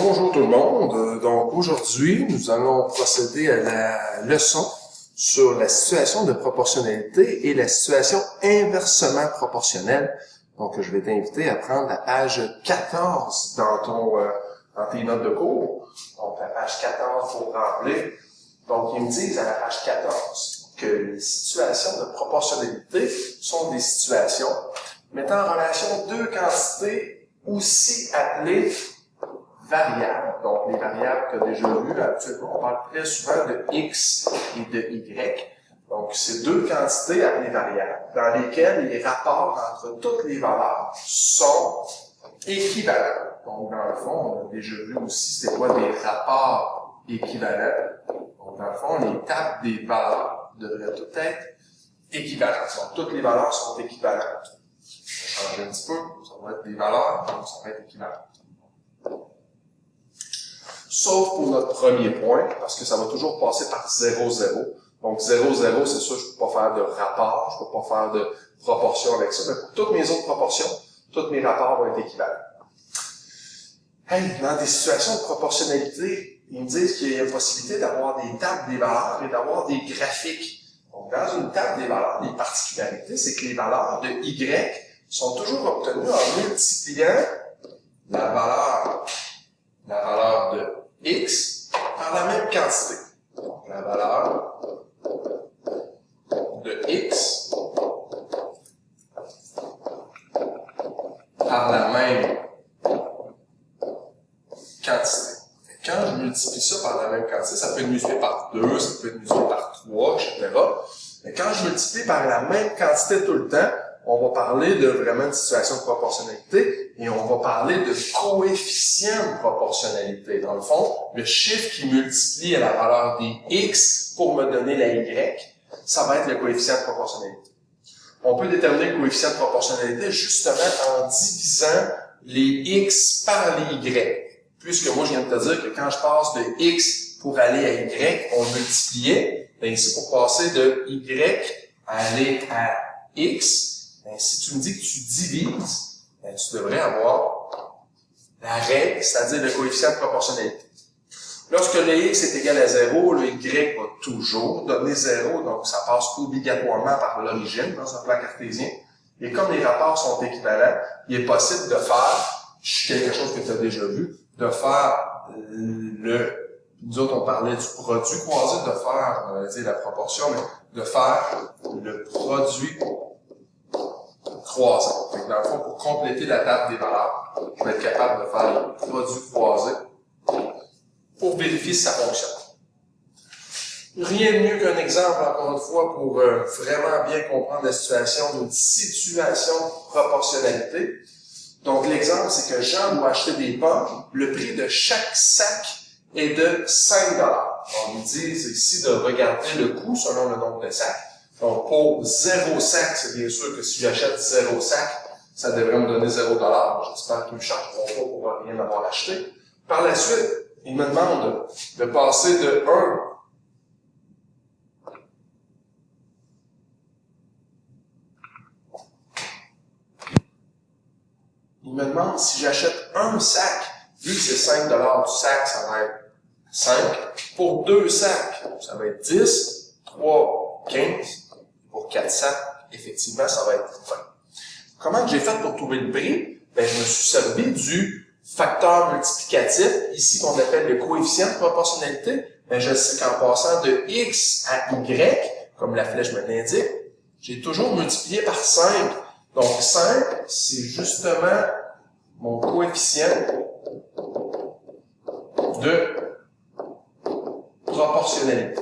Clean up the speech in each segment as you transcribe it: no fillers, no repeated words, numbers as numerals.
Bonjour tout le monde. Donc aujourd'hui, nous allons procéder à la leçon sur la situation de proportionnalité et la situation inversement proportionnelle. Donc je vais t'inviter à prendre la page 14 dans tes notes de cours. Donc la page 14 pour remplir. Donc ils me disent à la page 14 que les situations de proportionnalité sont des situations mettant en relation deux quantités aussi appelées variables. Donc, les variables que tu as déjà vues, habituellement, on parle très souvent de X et de Y. Donc, c'est deux quantités appelées variables, dans lesquelles les rapports entre toutes les valeurs sont équivalents. Donc, dans le fond, on a déjà vu aussi c'est quoi des rapports équivalents. Donc, dans le fond, les tables des valeurs devraient toutes être équivalentes. Donc, toutes les valeurs sont équivalentes. On va changer un petit peu, ça va être des valeurs, donc ça va être équivalent. Sauf pour notre premier point, parce que ça va toujours passer par 0, 0. Donc 0, 0, c'est sûr, je ne peux pas faire de rapport, je ne peux pas faire de proportion avec ça, mais pour toutes mes autres proportions, tous mes rapports vont être équivalents. Hey, dans des situations de proportionnalité, ils me disent qu'il y a possibilité d'avoir des tables des valeurs et d'avoir des graphiques. Donc dans une table des valeurs, les particularités, c'est que les valeurs de Y sont toujours obtenues en multipliant la valeur de X par la même quantité. Donc, la valeur de X par la même quantité. Quand je multiplie ça par la même quantité, ça peut être multiplié par 2, ça peut être multiplié par 3, etc. Mais quand je multiplie par la même quantité tout le temps, on va parler de vraiment une situation de proportionnalité et on va parler de coefficient de proportionnalité. Dans le fond, le chiffre qui multiplie à la valeur des X pour me donner la Y, ça va être le coefficient de proportionnalité. On peut déterminer le coefficient de proportionnalité justement en divisant les X par les Y. Puisque moi, je viens de te dire que quand je passe de X pour aller à Y, on multipliait. Bien, ici, pour passer de Y à aller à X, ben, si tu me dis que tu divises, ben, tu devrais avoir la règle, c'est-à-dire le coefficient de proportionnalité. Lorsque le X est égal à 0, le Y va toujours donner 0, donc ça passe obligatoirement par l'origine dans un plan cartésien. Et comme les rapports sont équivalents, il est possible de faire, quelque chose que tu as déjà vu, de faire nous autres on parlait du produit croisé, de faire, on va dire la proportion, mais de faire le produit croisé. Donc, dans le fond, pour compléter la table des valeurs, je vais être capable de faire le produit croisé pour vérifier si ça fonctionne. Rien de mieux qu'un exemple, encore une fois, pour vraiment bien comprendre la situation d'une situation de proportionnalité. Donc, l'exemple, c'est que Jean doit acheter des pommes. Le prix de chaque sac est de 5 $. On nous dit ici de regarder le coût selon le nombre de sacs. Donc, pour 0 sac, c'est bien sûr que si j'achète 0 sac, ça devrait me donner 0 $. J'espère qu'ils me chargeront pas pour rien avoir acheté. Par la suite, il me demande de passer de 1 il me demande si j'achète un sac, vu que c'est 5 $ du sac, ça va être 5. Pour 2 sacs, ça va être 10. 3, 15. Pour 4 sacs, effectivement, ça va être 20. Comment j'ai fait pour trouver le prix? Ben, je me suis servi du facteur multiplicatif, ici qu'on appelle le coefficient de proportionnalité. Ben, je sais qu'en passant de X à Y, comme la flèche me l'indique, j'ai toujours multiplié par 5. Donc 5, c'est justement mon coefficient de proportionnalité.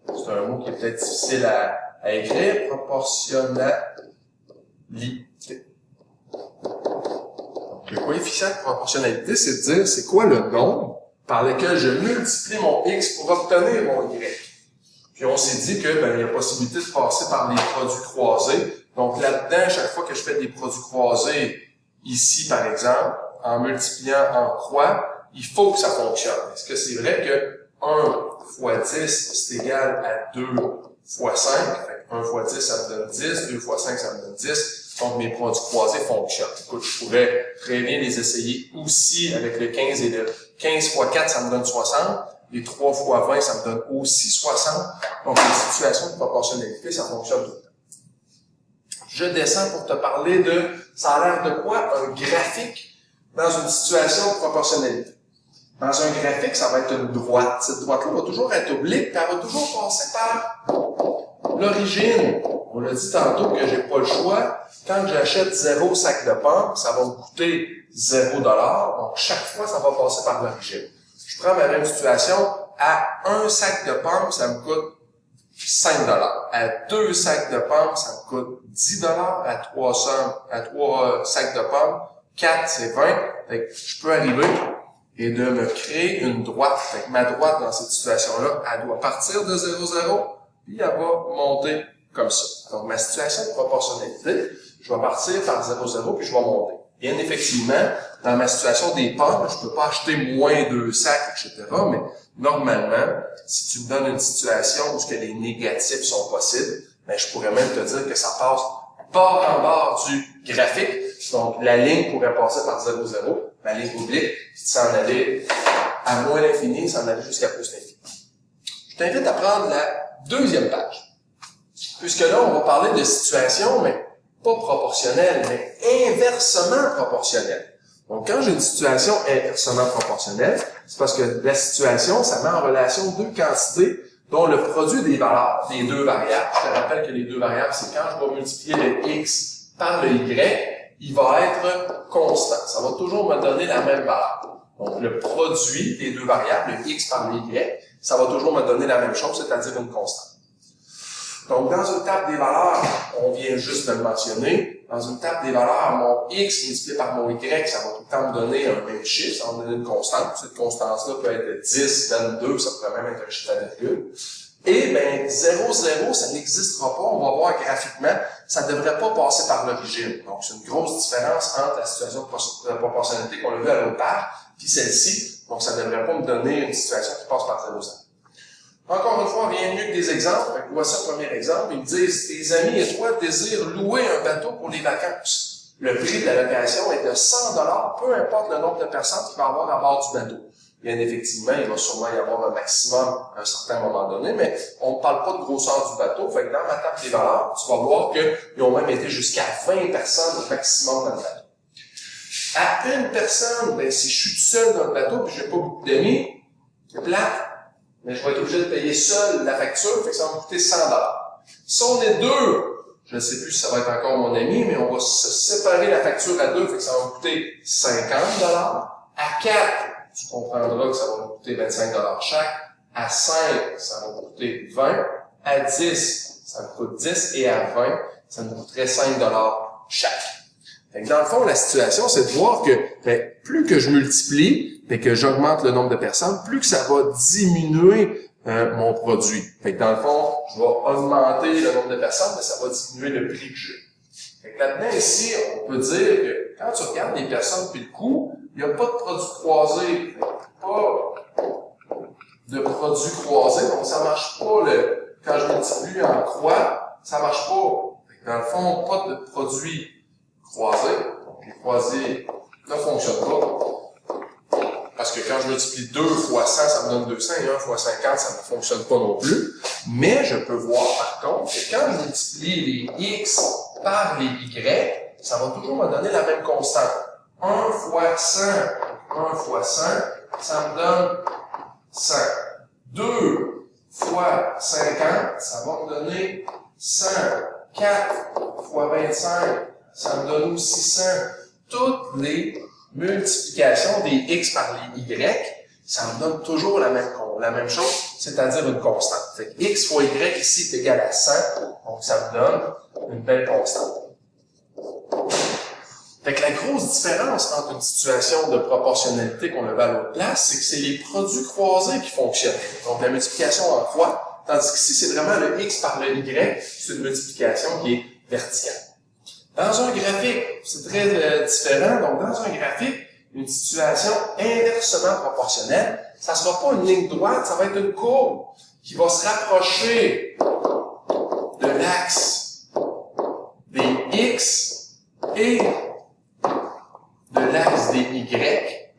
C'est un mot qui est peut-être difficile à écrire, proportionnalité. Donc, le coefficient de proportionnalité, c'est de dire c'est quoi le nombre par lequel je multiplie mon X pour obtenir mon Y. Puis on s'est dit que il y a possibilité de passer par les produits croisés. Donc là-dedans, chaque fois que je fais des produits croisés, ici par exemple, en multipliant en croix, il faut que ça fonctionne. Est-ce que c'est vrai que 1 fois 10, c'est égal à 2 fois 5? 1 fois 10, ça me donne 10. 2 fois 5, ça me donne 10. Donc mes produits croisés fonctionnent. Écoute, je pourrais très bien les essayer aussi avec le 15 et le 15 fois 4, ça me donne 60. Et 3 fois 20, ça me donne aussi 60. Donc, les situations de proportionnalité, ça fonctionne tout le temps. Je descends pour te parler de, ça a l'air de quoi? Un graphique dans une situation de proportionnalité. Dans un graphique, ça va être une droite. Cette droite-là va toujours être oblique, puis elle va toujours passer par l'origine. On l'a dit tantôt que j'ai pas le choix. Quand j'achète 0 sac de pommes, ça va me coûter 0 $. Donc, chaque fois, ça va passer par l'origine. Je prends ma même situation. À un sac de pommes, ça me coûte 5 $. À 2 sacs de pommes, ça me coûte 10 $. À 3 sacs de pommes, 4, c'est 20. Fait que je peux arriver et de me créer une droite. Fait que ma droite, dans cette situation-là, elle doit partir de 0, 0, puis elle va monter comme ça. Donc, ma situation de proportionnalité, je vais partir par 0, 0, puis je vais monter. Bien effectivement, dans ma situation des pommes, je peux pas acheter moins 2 sacs, etc., mais normalement, si tu me donnes une situation où que les négatifs sont possibles, ben, je pourrais même te dire que ça passe bord en bord du graphique. Donc, la ligne pourrait passer par 0, 0, ma ligne oblique, puis s'en aller à moins l'infini, s'en aller jusqu'à plus l'infini. Je t'invite à prendre la deuxième page. Puisque là, on va parler de situations, mais pas proportionnelles, mais inversement proportionnelles. Donc, quand j'ai une situation inversement proportionnelle, c'est parce que la situation, ça met en relation deux quantités dont le produit des valeurs des deux variables. Je te rappelle que les deux variables, c'est quand je vais multiplier le x par le y, il va être constant. Ça va toujours me donner la même valeur. Donc, le produit des deux variables, le x par le y, ça va toujours me donner la même chose, c'est-à-dire une constante. Donc, dans une table des valeurs, on vient juste de le mentionner. Dans une table des valeurs, mon x multiplié par mon y, ça va tout le temps me donner un même chiffre, ça va me donner une constante. Cette constante-là peut être 10, 22, ça pourrait même être un chiffre à virgule. Et ben 0, 0, ça n'existera pas. On va voir graphiquement, ça ne devrait pas passer par l'origine. Donc, c'est une grosse différence entre la situation de proportionnalité qu'on a vue à l'autre page, puis celle-ci. Donc, ça ne devrait pas me donner une situation qui passe par 0, 0. Encore une fois, rien de mieux que des exemples. Voici un premier exemple. Ils me disent, tes amis et toi désirent louer un bateau pour les vacances. Le prix de la location est de 100 $, peu importe le nombre de personnes qu'il va y avoir à bord du bateau. Bien effectivement, il va sûrement y avoir un maximum à un certain moment donné, mais on ne parle pas de grosseur du bateau. Fait que dans ma table des valeurs, tu vas voir qu'ils ont même été jusqu'à 20 personnes au maximum dans le bateau. À une personne, ben, si je suis tout seul dans le bateau et je n'ai pas beaucoup d'amis, c'est plate. Mais je vais être obligé de payer seul la facture, fait que ça va me coûter 100 $. Si on est deux, je ne sais plus si ça va être encore mon ami, mais on va se séparer la facture à deux, fait que ça va me coûter 50 $. À 4, tu comprendras que ça va me coûter 25 $ chaque. À 5, ça va me coûter 20. À 10, ça me coûte 10. Et à 20, ça me coûterait 5 $ chaque. Fait que dans le fond, la situation, c'est de voir que ben, plus que je multiplie, et que j'augmente le nombre de personnes, plus que ça va diminuer mon produit. Fait que dans le fond, je vais augmenter le nombre de personnes, mais ça va diminuer le prix que j'ai. Fait que là-dedans, ici, on peut dire que quand tu regardes les personnes puis le coût, il n'y a pas de produit croisé. Pas de produit croisé, donc ça marche pas quand je multiplie en croix, ça marche pas. Fait que dans le fond, pas de produit croisé. Donc les croisés ne fonctionnent pas. Parce que quand je multiplie 2 fois 100, ça me donne 200, et 1 fois 50, ça ne fonctionne pas non plus. Mais je peux voir, par contre, que quand je multiplie les x par les y, ça va toujours me donner la même constante. 1 fois 100, 1 fois 100, ça me donne 100. 2 fois 50, ça va me donner 100. 4 fois 25, ça me donne aussi 100. Toutes les multiplication des x par les y, ça me donne toujours la même chose, c'est-à-dire une constante. Fait que x fois y ici est égal à 100, donc ça me donne une belle constante. Fait que la grosse différence entre une situation de proportionnalité qu'on a vu à l'autre place, c'est que c'est les produits croisés qui fonctionnent. Donc la multiplication en croix, tandis qu'ici c'est vraiment le x par le y, c'est une multiplication qui est verticale. Dans un graphique, c'est très différent. Donc, dans un graphique, une situation inversement proportionnelle, ça ne sera pas une ligne droite, ça va être une courbe qui va se rapprocher de l'axe des x et de l'axe des y.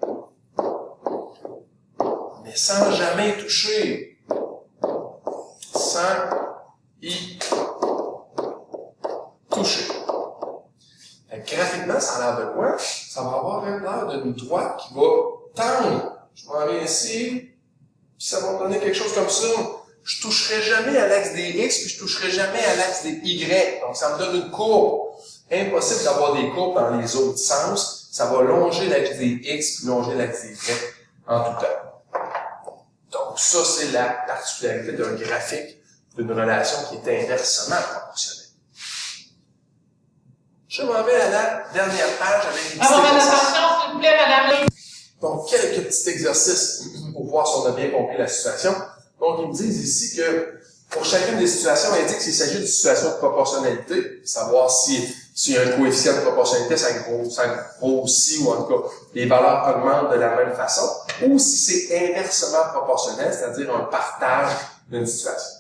sans jamais y toucher. Sans y toucher. Graphiquement, ça a l'air de quoi? Ça va avoir l'air d'une droite qui va tendre. Je m'en viens ici, puis ça va me donner quelque chose comme ça. Je toucherai jamais à l'axe des X, puis je toucherai jamais à l'axe des Y. Donc, ça me donne une courbe. Impossible d'avoir des courbes dans les autres sens. Ça va longer l'axe des X, puis longer l'axe des Y en tout temps. Donc, ça, c'est la particularité d'un graphique, d'une relation qui est inversement proportionnelle. Je m'en vais à la dernière page avec les petits exercices. Attention, s'il vous plaît, madame. Donc, quelques petits exercices pour voir si on a bien compris la situation. Donc, ils me disent ici que pour chacune des situations, ils indiquent qu'il s'agit d'une situation de proportionnalité, savoir s'il y a un coefficient de proportionnalité, ça grossit, ou en tout cas, les valeurs augmentent de la même façon, ou si c'est inversement proportionnel, c'est-à-dire un partage d'une situation.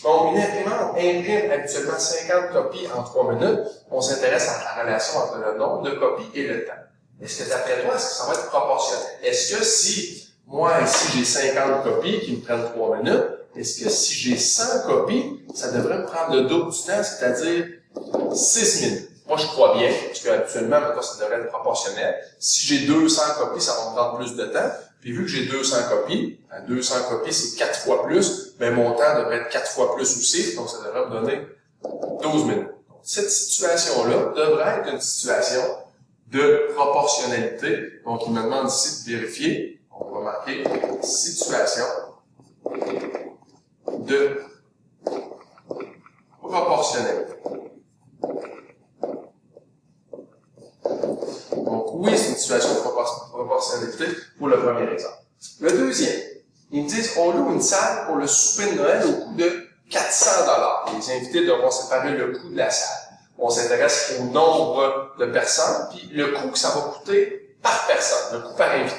Donc, une imprimante imprime habituellement 50 copies en 3 minutes. On s'intéresse à la relation entre le nombre de copies et le temps. Est-ce que d'après toi, est-ce que ça va être proportionnel? Est-ce que si, moi, ici, j'ai 50 copies qui me prennent 3 minutes, est-ce que si j'ai 100 copies, ça devrait me prendre le double du temps, c'est-à-dire 6 minutes? Moi, je crois bien, parce qu'habituellement, maintenant, ça devrait être proportionnel. Si j'ai 200 copies, ça va me prendre plus de temps. Puis vu que j'ai 200 copies, 200 copies, c'est 4 fois plus, mais mon temps devrait être 4 fois plus aussi, donc ça devrait me donner 12 minutes. Donc, cette situation-là devrait être une situation de proportionnalité. Donc, il me demande ici de vérifier. On va marquer situation de proportionnalité. Donc, oui, c'est une situation de proportionnalité pour le premier exemple. Le deuxième, ils me disent, on loue une salle pour le souper de Noël au coût de 400 $. Les invités devront séparer le coût de la salle. On s'intéresse au nombre de personnes, puis le coût que ça va coûter par personne, le coût par invité.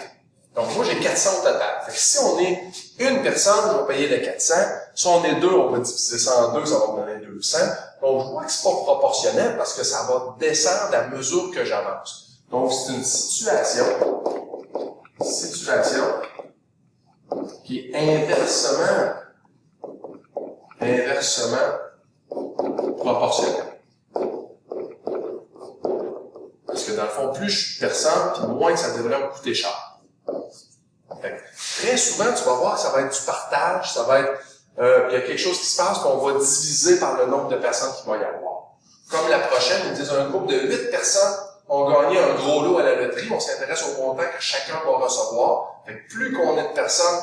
Donc, moi, j'ai 400 au total. Fait que si on est une personne, on va payer le 400. Si on est deux, on va diviser ça en deux, ça va me donner 200. Donc, je vois que c'est pas proportionnel parce que ça va descendre à mesure que j'avance. Donc, c'est une situation qui est inversement proportionnelle. Parce que dans le fond, plus je suis personne, puis moins que ça devrait me coûter cher. Très souvent, tu vas voir que ça va être du partage, ça va être, il y a quelque chose qui se passe qu'on va diviser par le nombre de personnes qu'il va y avoir. Comme la prochaine, ils disent un groupe de 8 personnes ont gagné un gros lot à la loterie, on s'intéresse au montant que chacun va recevoir. Fait que plus qu'on est de personnes,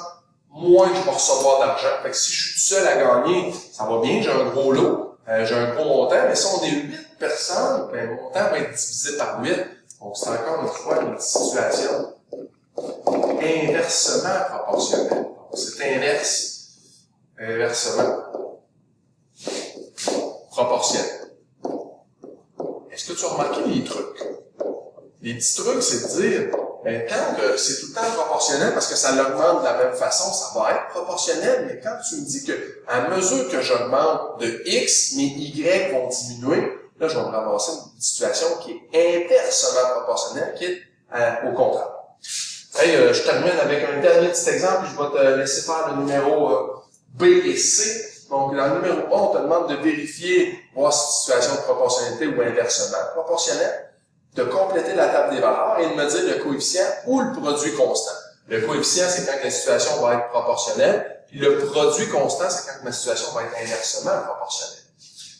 moins je vais recevoir d'argent. Fait que si je suis seul à gagner, ça va bien, j'ai un gros lot, j'ai un gros montant, mais si on est 8 personnes, ben, le montant va être divisé par 8. Donc, c'est encore une fois une situation inversement proportionnelle. Donc, c'est inversement proportionnel. Est-ce que tu as remarqué les trucs? Les petits trucs, c'est de dire, quand c'est tout le temps proportionnel, parce que ça l'augmente de la même façon, ça va être proportionnel, mais quand tu me dis que à mesure que j'augmente de X, mes Y vont diminuer, là, je vais me ramasser une situation qui est inversement proportionnelle, qui est au contraire. Hey, je termine avec un dernier petit exemple, je vais te laisser faire le numéro B et C. Donc, dans le numéro 1, on te demande de vérifier, voir si c'est une situation de proportionnalité ou inversement proportionnelle, de compléter la table des valeurs et de me dire le coefficient ou le produit constant. Le coefficient, c'est quand la situation va être proportionnelle, puis le produit constant, c'est quand ma situation va être inversement proportionnelle.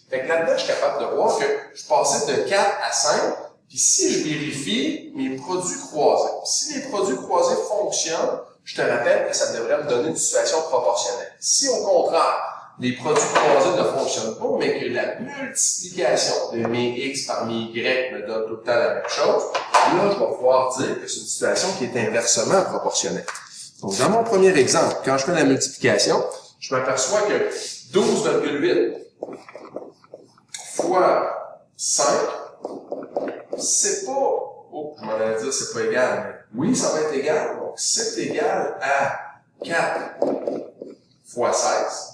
Fait que là-dedans, je suis capable de voir que je passais de 4 à 5, puis si je vérifie mes produits croisés, si les produits croisés fonctionnent, je te rappelle que ça devrait me donner une situation proportionnelle. Si au contraire, les produits croisés ne fonctionnent pas, mais que la multiplication de mes X par mes Y me donne tout le temps la même chose, là, je vais pouvoir dire que c'est une situation qui est inversement proportionnelle. Donc, dans mon premier exemple, quand je fais la multiplication, je m'aperçois que 12,8 fois 5, c'est pas, oh, je m'en allais dire c'est pas égal, mais oui, ça va être égal. Donc, c'est égal à 4 fois 16.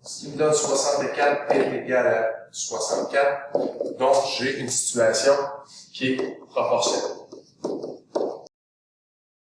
Ce qui me donne 64 est égal à 64. Donc, j'ai une situation qui est proportionnelle.